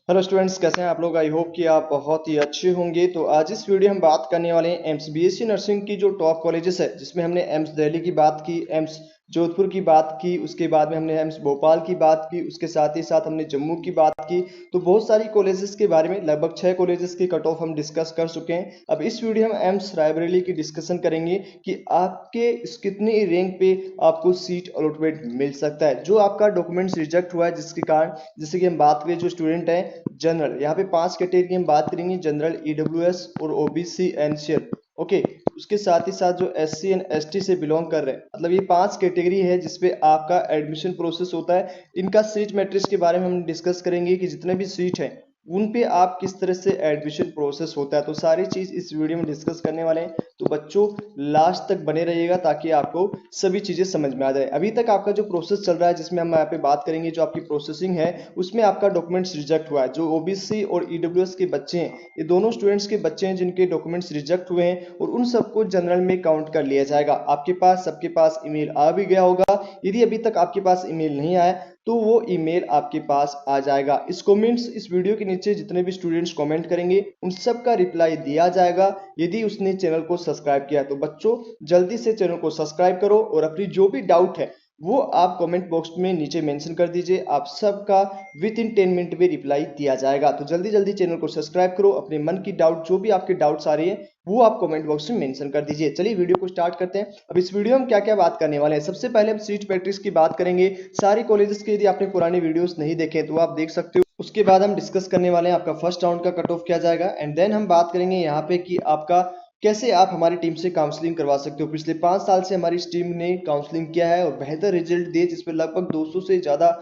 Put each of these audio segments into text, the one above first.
Hello students, कैसे हैं आप लोग। आई होप कि आप बहुत ही अच्छे होंगे। तो आज इस वीडियो हम बात करने वाले हैं एम्स बीएससी नर्सिंग की जो टॉप कॉलेजेस है, जिसमें हमने एम्स दिल्ली की बात की, एम्स जोधपुर की बात की, उसके बाद में हमने एम्स भोपाल की बात की, उसके साथ ही साथ हमने जम्मू की बात की। तो बहुत सारी कॉलेजेस के बारे में, लगभग 6 कॉलेजेस की कट ऑफ हम डिस्कस कर चुके हैं। अब इस वीडियो में एम्स रायबरेली की डिस्कशन करेंगे कि आपके कितनी रैंक पे आपको सीट अलॉटमेंट मिल सकता है। जो आपका डॉक्यूमेंट्स रिजेक्ट हुआ है जिसके कारण, जैसे कि हम बात करें जो स्टूडेंट है जनरल, यहाँ पे 5 कैटेगरी हम बात करेंगे, जनरल, ईडब्ल्यूएस और ओबीसी एनसीएल। ओके, उसके साथ ही साथ जो एससी एंड एसटी से बिलोंग कर रहे हैं, मतलब ये 5 कैटेगरी है जिसपे आपका एडमिशन प्रोसेस होता है। इनका सीट मैट्रिक्स के बारे में हम डिस्कस करेंगे कि जितने भी सीट हैं उन पे आप किस तरह से एडमिशन प्रोसेस होता है। तो सारी चीज इस वीडियो में डिस्कस करने वाले हैं। तो बच्चों लास्ट तक बने रहिएगा ताकि आपको सभी चीजें समझ में आ जाए। अभी तक आपका जो प्रोसेस चल रहा है, जिसमें हम यहाँ पे बात करेंगे, जो आपकी प्रोसेसिंग है उसमें आपका डॉक्यूमेंट्स रिजेक्ट हुआ है। जो ओबीसी और ईडब्ल्यूएस के बच्चे हैं, ये दोनों स्टूडेंट्स के बच्चे हैं जिनके डॉक्यूमेंट्स रिजेक्ट हुए हैं, और उन सबको जनरल में काउंट कर लिया जाएगा। आपके पास सबके पास ईमेल आ भी गया होगा। यदि अभी तक आपके पास ईमेल नहीं आया तो वो ईमेल आपके पास आ जाएगा। इस कमेंट्स, इस वीडियो के नीचे जितने भी स्टूडेंट्स कमेंट करेंगे उन सब का रिप्लाई दिया जाएगा यदि उसने चैनल को सब्सक्राइब किया। तो बच्चों जल्दी से चैनल को सब्सक्राइब करो और अपनी जो भी डाउट है वो आप कमेंट बॉक्स में नीचे मेंशन कर दीजिए। आप सबका विद इन 10 मिनट में रिप्लाई दिया जाएगा। तो जल्दी जल्दी चैनल को सब्सक्राइब करो, अपने मन की डाउट, जो भी आपके डाउट्स आ रही है वो आप कमेंट बॉक्स में मेंशन कर दीजिए। चलिए वीडियो को स्टार्ट करते हैं। अब इस वीडियो में क्या क्या बात करने वाले हैं, सबसे पहले हम सीट मैट्रिक्स की बात करेंगे। सारी कॉलेजेस के यदि आपने पुरानी वीडियोस नहीं देखे तो आप देख सकते हो। उसके बाद हम डिस्कस करने वाले हैं आपका फर्स्ट राउंड का कट ऑफ क्या जाएगा, एंड देन हम बात करेंगे यहाँ पे कि आपका कैसे आप हमारी टीम से काउंसलिंग करवा सकते हो। पिछले 5 साल से हमारी इस टीम ने काउंसलिंग किया है और बेहतर रिजल्ट दिए, जिसमें लगभग 200 से ज्यादा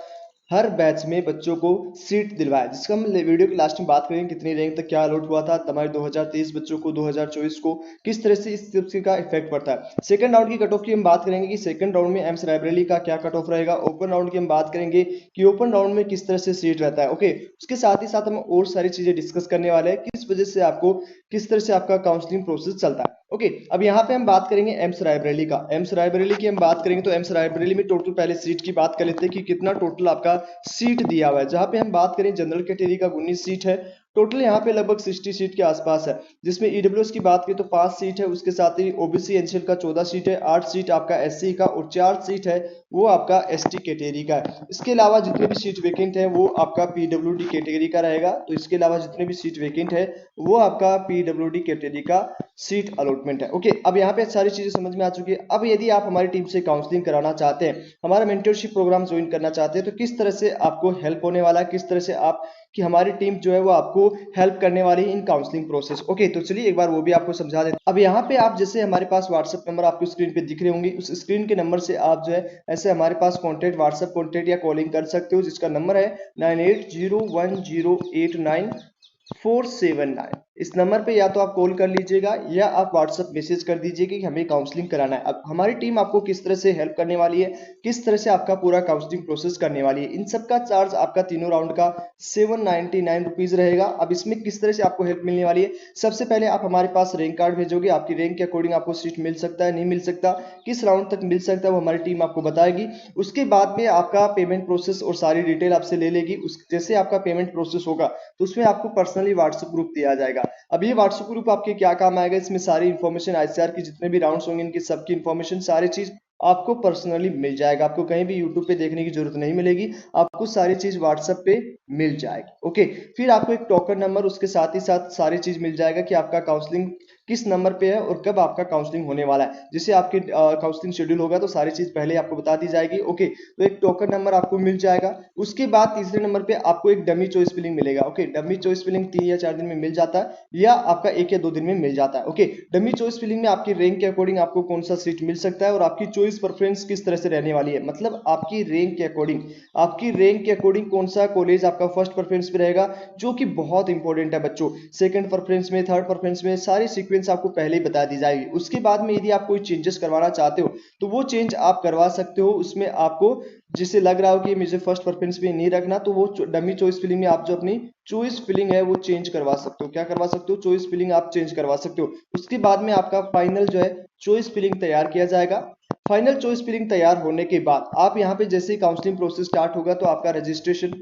हर बैच में बच्चों को सीट दिलवाया। जिसका हम वीडियो के लास्ट में बात करेंगे कितनी रैंक तक क्या अलॉट हुआ था हमारे 2023 बच्चों को, 2024 को किस तरह से इस चीज का इफेक्ट पड़ता है। सेकंड राउंड की कट ऑफ की हम बात करेंगे कि सेकंड राउंड में एम्स रायबरेली का क्या कट ऑफ रहेगा। ओपन राउंड की हम बात करेंगे कि ओपन राउंड में किस तरह से सीट रहता है। ओके, उसके साथ ही साथ हम और सारी चीजें डिस्कस करने वाले हैं, किस वजह से आपको, किस तरह से आपका काउंसलिंग प्रोसेस चलता है। ओके, अब यहाँ पे हम बात करेंगे एम्स रायबरेली का। एम्स रायबरेली की हम बात करेंगे तो एम्स रायबरेली में टोटल, पहले सीट की बात कर लेते हैं कि कितना टोटल आपका सीट दिया हुआ है। जहां पे हम बात करें जनरल कैटेगरी का 19 सीट है टोटल, यहाँ पे लगभग 60 सीट के आसपास है। जिसमें ईडब्ल्यूएस की बात करें तो 5 सीट है, उसके साथ ही ओबीसी एनसीएल का 14 सीट है, 8 सीट आपका एससी का और 4 सीट है वो आपका एसटी कैटेगरी का है। इसके अलावा जितने भी सीट वेकेंट है वो आपका पीडब्ल्यूडी कैटेगरी का रहेगा। तो इसके अलावा जितने भी सीट वेकेंट है वो आपका पीडब्ल्यूडी कैटेगरी का सीट अलॉटमेंट है। ओके, अब यहाँ पे सारी चीजें समझ में आ चुकी है। अब यदि आप हमारी टीम से काउंसलिंग कराना चाहते हैं, हमारा मेंटरशिप प्रोग्राम ज्वाइन करना चाहते हैं, तो किस तरह से आपको हेल्प होने वाला है, किस तरह से आप कि हमारी टीम जो है वो आपको हेल्प करने वाली है इन काउंसलिंग प्रोसेस। ओके, तो चलिए एक बार वो भी आपको समझा देते हैं। अब यहाँ पे आप जैसे हमारे पास व्हाट्सएप नंबर आपको स्क्रीन पे दिख रहे होंगे, उस स्क्रीन के नंबर से आप जो है ऐसे हमारे पास कॉन्टेक्ट, व्हाट्सएप कॉन्टेक्ट या कॉलिंग कर सकते हो, जिसका नंबर है 9801089479। इस नंबर पे या तो आप कॉल कर लीजिएगा या आप व्हाट्सएप मैसेज कर दीजिएगा कि हमें काउंसलिंग कराना है। अब हमारी टीम आपको किस तरह से हेल्प करने वाली है, किस तरह से आपका पूरा काउंसलिंग प्रोसेस करने वाली है, इन सब का चार्ज आपका तीनों राउंड का 799 रुपीज रहेगा। अब इसमें किस तरह से आपको हेल्प मिलने वाली है, सबसे पहले आप हमारे पास रैंक कार्ड भेजोगे, आपकी रैंक के अकॉर्डिंग आपको सीट मिल सकता है, नहीं मिल सकता, किस राउंड तक मिल सकता है वो हमारी टीम आपको बताएगी। उसके बाद में आपका पेमेंट प्रोसेस और सारी डिटेल आपसे ले लेगी। उस जैसे आपका पेमेंट प्रोसेस होगा तो उसमें आपको पर्सनली व्हाट्सएप ग्रुप दिया जाएगा। अब ये व्हाट्सएप ग्रुप आपके क्या काम आएगा, इसमें सारी इन्फॉर्मेशन, आईसीआर की जितने भी राउंड्स होंगे इनकी सबकी इन्फॉर्मेशन, सारी चीज आपको पर्सनली मिल जाएगा। आपको कहीं भी यूट्यूब पे देखने की जरूरत नहीं मिलेगी, आपको सारी चीज व्हाट्सएप पे मिल जाएगी। ओके, फिर आपको एक टोकन नंबर, उसके साथ ही साथ सारी चीज मिल जाएगा कि आपका काउंसलिंग किस नंबर पे है और कब आपका काउंसलिंग होने वाला है। जैसे आपके काउंसलिंग शेड्यूल होगा तो सारी चीज पहले आपको बता दी जाएगी। ओके, तो एक टोकन नंबर आपको मिल जाएगा। उसके बाद तीसरे नंबर पे आपको एक डमी चॉइस फिलिंग मिलेगा। ओके, डमी चॉइस फिलिंग 3 या 4 दिन में मिल जाता है, या आपका 1 या 2 दिन में मिल जाता है। ओके, डमी चॉइस फिलिंग में आपकी रैंक के अकॉर्डिंग आपको कौन सा सीट मिल सकता है और आपकी चॉइस प्रेफरेंस किस तरह से रहने वाली है, मतलब आपकी रैंक के अकॉर्डिंग, आपकी रैंक के अकॉर्डिंग कौन सा कॉलेज आपका फर्स्ट प्रेफरेंस पे रहेगा, जो कि बहुत इंपॉर्टेंट है बच्चों। सेकंड प्रेफरेंस में, थर्ड प्रेफरेंस में सारी सीक्वेंस आपको पहले ही बता दी जाएगी। उसके बाद में यदि आप कोई चेंजेस करवाना चाहते हो तो वो चेंज आप करवा सकते हो। उसमें आपको जिसे लग रहा हो कि मुझे फर्स्ट प्रेफरेंस में नहीं रखना, तो वो डमी चॉइस फिलिंग में आप जो अपनी चॉइस फिलिंग है वो चेंज करवा सकते हो। क्या करवा सकते हो, चॉइस फिलिंग आप चेंज करवा सकते हो। उसके बाद में आपका फाइनल जो है चॉइस फिलिंग तैयार किया जाएगा। फाइनल चॉइस फिलिंग तैयार होने के बाद आप यहाँ पे जैसे ही काउंसलिंग प्रोसेस स्टार्ट होगा तो आपका रजिस्ट्रेशन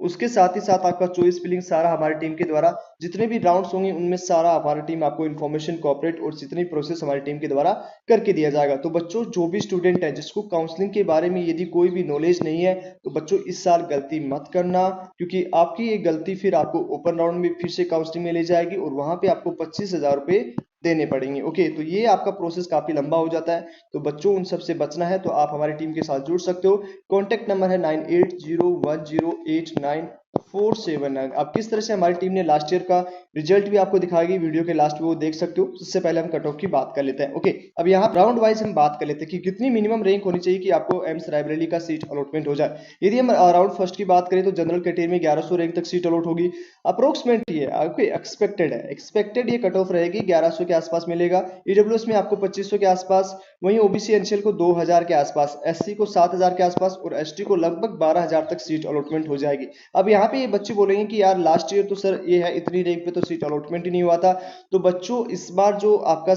उसके साथ ही साथ आपका चॉइस फिलिंग सारा हमारी टीम के द्वारा, जितने भी राउंड्स होंगे उनमें सारा हमारी टीम आपको इन्फॉर्मेशन कॉर्पोरेट और जितनी प्रोसेस हमारी टीम के द्वारा करके दिया जाएगा। तो बच्चों जो भी स्टूडेंट है जिसको काउंसलिंग के बारे में यदि कोई भी नॉलेज नहीं है तो बच्चों इस साल गलती मत करना, क्योंकि आपकी ये गलती फिर आपको ओपन राउंड में फिर से काउंसलिंग में ले जाएगी और वहां पे आपको 25,000 रुपए देने पड़ेंगे। ओके, तो ये आपका प्रोसेस काफी लंबा हो जाता है। तो बच्चों उन सबसे बचना है तो आप हमारी टीम के साथ जुड़ सकते हो। कॉन्टैक्ट नंबर है 9801089479। आप किस तरह से हमारी टीम ने लास्ट ईयर का रिजल्ट भी आपको दिखाएगी, वीडियो के लास्ट में वो देख सकते हो। उससे पहले हम कट ऑफ की बात कर लेते हैं। ओके, अब यहाँ राउंड वाइज हम बात कर लेते हैं कि कितनी मिनिमम रैंक होनी चाहिए कि आपको एम्स रायबरेली का सीट अलॉटमेंट हो जाए। यदि हम राउंड फर्स्ट की बात करें तो जनरल कैटेगरी में 1100 रैंक तक सीट अलॉट होगी। अप्रोक्सीमेटली है, ओके, एक्सपेक्टेड है, एक्सपेक्टेड ये कट ऑफ रहेगी 1100 के आसपास मिलेगा। ईडब्ल्यूएस में आपको 2500 के आसपास, वहीं ओबीसी एनसीएल को 2000 के आसपास, एससी को 7000 के आसपास और एसटी को लगभग 12000 तक सीट अलॉटमेंट हो जाएगी। अब यहाँ पे ये बच्चे बोलेंगे कि यार लास्ट ईयर तो सर ये है इतनी रैंक पे तो सीट अलॉटमेंट ही नहीं हुआ था। तो बच्चों इस बार जो आपका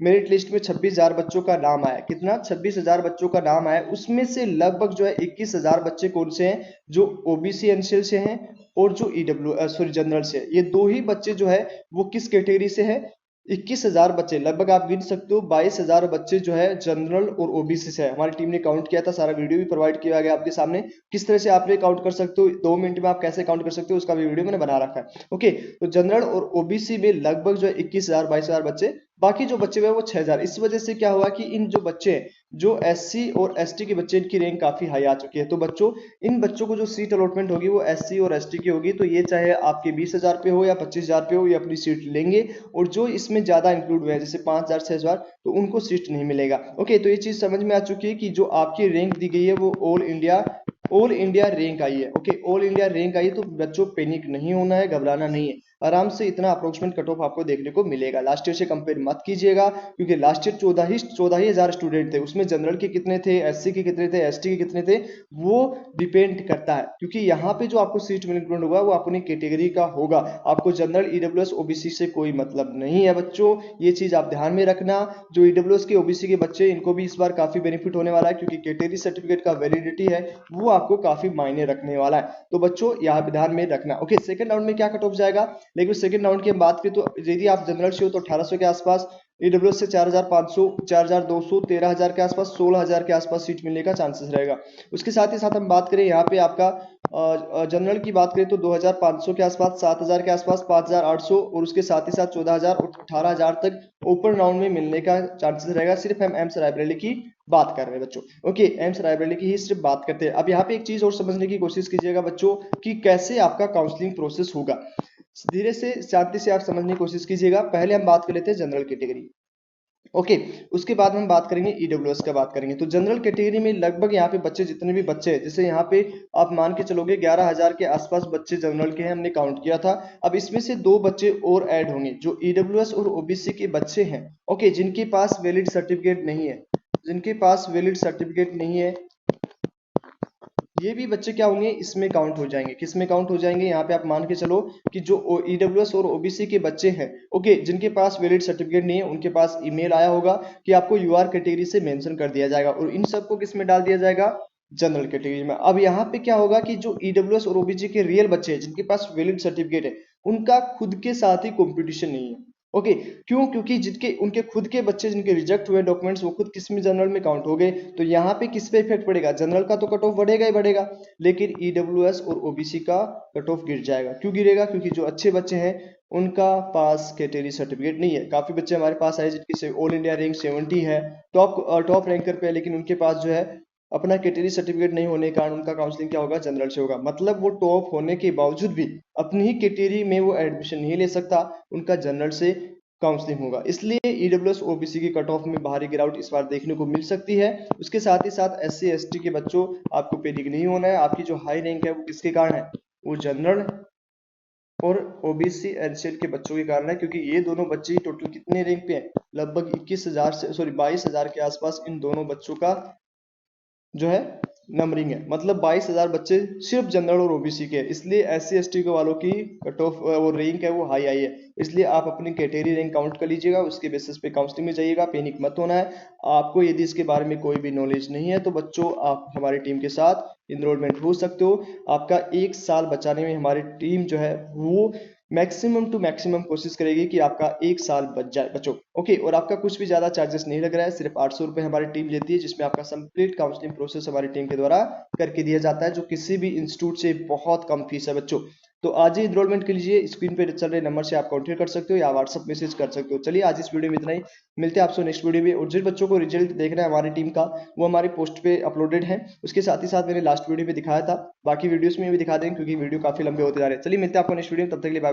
मेरिट लिस्ट में 26,000 बच्चों का नाम आया, कितना 26,000 बच्चों का नाम आया, उसमें से लगभग जो है 21,000 बच्चे कौन से हैं, जो ओबीसी एनसीएल से हैं और जो ईडब्ल्यू सॉरी जनरल से। ये दो ही बच्चे जो है वो किस कैटेगरी से है, 21,000 बच्चे, लगभग आप गिन सकते हो 22,000 बच्चे जो है जनरल और ओबीसी से है। हमारी टीम ने काउंट किया था, सारा वीडियो भी प्रोवाइड किया गया आपके सामने, किस तरह से आप ये काउंट कर सकते हो, 2 मिनट में आप कैसे काउंट कर सकते हो उसका भी वीडियो मैंने बना रखा है। ओके, तो जनरल और ओबीसी में लगभग जो है 21,000 22,000 बच्चे, बाकी जो बच्चे हुए वो 6,000। इस वजह से क्या हुआ कि इन जो बच्चे हैं, जो एससी और एसटी के बच्चे, इनकी रैंक काफी हाई आ चुकी है। तो बच्चों इन बच्चों को जो सीट अलॉटमेंट होगी वो एससी और एसटी की होगी। तो ये चाहे आपके 20,000 पे हो या 25,000 पे हो, ये अपनी सीट लेंगे। और जो इसमें ज्यादा इंक्लूड हुए हैं जैसे 5,000 6,000, तो उनको सीट नहीं मिलेगा। ओके, तो ये चीज समझ में आ चुकी है कि जो आपकी रैंक दी गई है वो ऑल इंडिया रैंक आई है। ओके, ऑल इंडिया रैंक आई है। तो बच्चों पैनिक नहीं होना है, घबराना नहीं है, आराम से इतना अप्रोक्सीमेट कट ऑफ आपको देखने को मिलेगा। लास्ट ईयर से कंपेयर मत कीजिएगा, क्योंकि लास्ट ईयर 14,000 स्टूडेंट थे, उसमें जनरल के कितने थे, एससी के कितने थे, एसटी के कितने थे, वो डिपेंड करता है। क्योंकि यहाँ पे जो आपको सीट मिलने होगा वो अपनी कैटेगरी का होगा, आपको जनरल ईडब्ल्यूएस ओबीसी से कोई मतलब नहीं है। बच्चों ये चीज आप ध्यान में रखना। जो ईडब्ल्यूएस के ओबीसी के बच्चे, इनको भी इस बार काफी बेनिफिट होने वाला है, क्योंकि कैटेगरी सर्टिफिकेट का वैलिडिटी है वो आपको काफी मायने रखने वाला है। तो बच्चों यहाँ ध्यान में रखना। ओके, सेकंड राउंड में क्या कट ऑफ जाएगा, लेकिन सेकंड राउंड की हम बात करें तो यदि आप जनरल से हो तो 1800 के आसपास, ईडब्ल्यूएस से 4,500 4,200 13,000 के आसपास, 16,000 के आसपास सीट मिलने का चांसेस रहेगा। उसके साथ ही साथ हम बात करें यहाँ पे आपका जनरल की बात करें तो 2,500 के आसपास, 7,000 के आसपास, 5,800 और उसके साथ ही साथ 14,000 और 18,000 तक ओपन राउंड में मिलने का चांसेस रहेगा। सिर्फ हम एम्स रायबरेली की बात कर रहे हैं बच्चों। ओके, एम्स रायबरेली की ही सिर्फ बात करते हैं। अब यहाँ पे एक चीज और समझने की कोशिश कीजिएगा बच्चों कि कैसे आपका काउंसलिंग प्रोसेस होगा। धीरे से शांति से आप समझने की कोशिश कीजिएगा। पहले हम बात कर लेते हैं जनरल कैटेगरी। ओके, उसके बाद हम बात करेंगे ईडब्ल्यूएस का बात करेंगे। तो जनरल कैटेगरी में लगभग यहाँ पे बच्चे, जितने भी बच्चे हैं, जैसे यहाँ पे आप मान के चलोगे 11,000 के आसपास बच्चे जनरल के हैं, हमने काउंट किया था। अब इसमें से 2 बच्चे और ऐड होंगे जो ईडब्ल्यूएस और ओबीसी के बच्चे हैं। ओके, जिनके पास वैलिड सर्टिफिकेट नहीं है, जिनके पास वैलिड सर्टिफिकेट नहीं है, ये भी बच्चे क्या होंगे, इसमें काउंट हो जाएंगे। किस में काउंट हो जाएंगे, यहाँ पे आप मान के चलो कि जो ईडब्ल्यूएस और ओबीसी के बच्चे हैं, ओके, जिनके पास वैलिड सर्टिफिकेट नहीं है, उनके पास ईमेल आया होगा कि आपको यूआर कैटेगरी से मेंशन कर दिया जाएगा और इन सबको किस में डाल दिया जाएगा, जनरल कैटेगरी में। अब यहाँ पे क्या होगा कि जो ईडब्ल्यूएस और ओबीसी के रियल बच्चे हैं, जिनके पास वैलिड सर्टिफिकेट है, उनका खुद के साथ ही कॉम्पिटिशन नहीं है। ओके, क्यों, क्योंकि जिनके उनके खुद के बच्चे जिनके रिजेक्ट हुए डॉक्यूमेंट्स, वो खुद किस में, जनरल में काउंट हो गए। तो यहाँ पे किस पे इफेक्ट पड़ेगा, जनरल का तो कट ऑफ बढ़ेगा ही बढ़ेगा, लेकिन ईडब्ल्यूएस और ओबीसी का कट ऑफ गिर जाएगा। क्यों गिरेगा, क्योंकि जो अच्छे बच्चे हैं उनका पास कैटेगरी सर्टिफिकेट नहीं है। काफी बच्चे हमारे पास आए जिनकी ऑल इंडिया रैंक 70 है, टॉप रैंकर पे है, लेकिन उनके पास जो है अपना कैटेगरी सर्टिफिकेट नहीं होने के कारण उनका काउंसलिंग क्या होगा, जनरल से होगा। मतलब वो टॉप होने के बावजूद भी अपनी ही कैटेगरी में वो एडमिशन नहीं ले सकता, उनका जनरल से काउंसलिंग होगा। इसलिए ईडब्ल्यूएस ओबीसी की कट ऑफ में भारी गिरावट इस बार देखने को मिल सकती है। उसके साथ ही साथ एससी एसटी के बच्चों, आपको पैनिक नहीं होना है। आपकी जो हाई रैंक है वो किसके कारण है, वो जनरल और ओबीसी एनसीएल के बच्चों के कारण है, क्योंकि ये दोनों बच्चे टोटल कितने रैंक पे हैं, लगभग 21,000 से 22,000 के आसपास इन दोनों बच्चों का जो है नंबरिंग है, मतलब 22,000 बच्चे सिर्फ जनरल और ओबीसी के, इसलिए SC ST के वालों की कट ऑफ वो रैंक है वो हाई आई है। इसलिए आप अपनी कैटेगरी रैंक काउंट कर लीजिएगा, उसके बेसिस पे काउंसलिंग में जाइएगा, पैनिक मत होना है। आपको यदि इसके बारे में कोई भी नॉलेज नहीं है तो बच्चों आप हमारी टीम के साथ इनरोलमेंट हो सकते हो। आपका 1 साल बचाने में हमारी टीम जो है वो मैक्सिमम टू मैक्सिमम कोशिश करेगी कि आपका 1 साल बच जाए बच्चों। ओके, और आपका कुछ भी ज्यादा चार्जेस नहीं लग रहा है, सिर्फ 800 रुपये हमारी टीम लेती है, जिसमें आपका कंप्लीट काउंसलिंग प्रोसेस हमारी टीम के द्वारा करके दिया जाता है, जो किसी भी इंस्टीट्यूट से बहुत कम फीस है बच्चों। तो आज ही इनरोलमेंट के लिए स्क्रीन पे चल रहे नंबर से आप कॉन्टेक्ट कर सकते हो या व्हाट्सअप मैसेज कर सकते हो। चलिए आज इस वीडियो में इतना ही, मिलते हैं आपसे नेक्स्ट वीडियो में। और जिन बच्चों को रिजल्ट देखना है हमारी टीम का, वो हमारे पोस्ट पे अपलोडेड है, उसके साथ ही साथ मैंने लास्ट वीडियो में दिखाया था, बाकी वीडियोस में भी दिखा देंगे क्योंकि वीडियो काफी लंबे होते जा रहे हैं। चलिए मिलते हैं आपको नेक्स्ट वीडियो में, तब तक के लिए बाय बाय।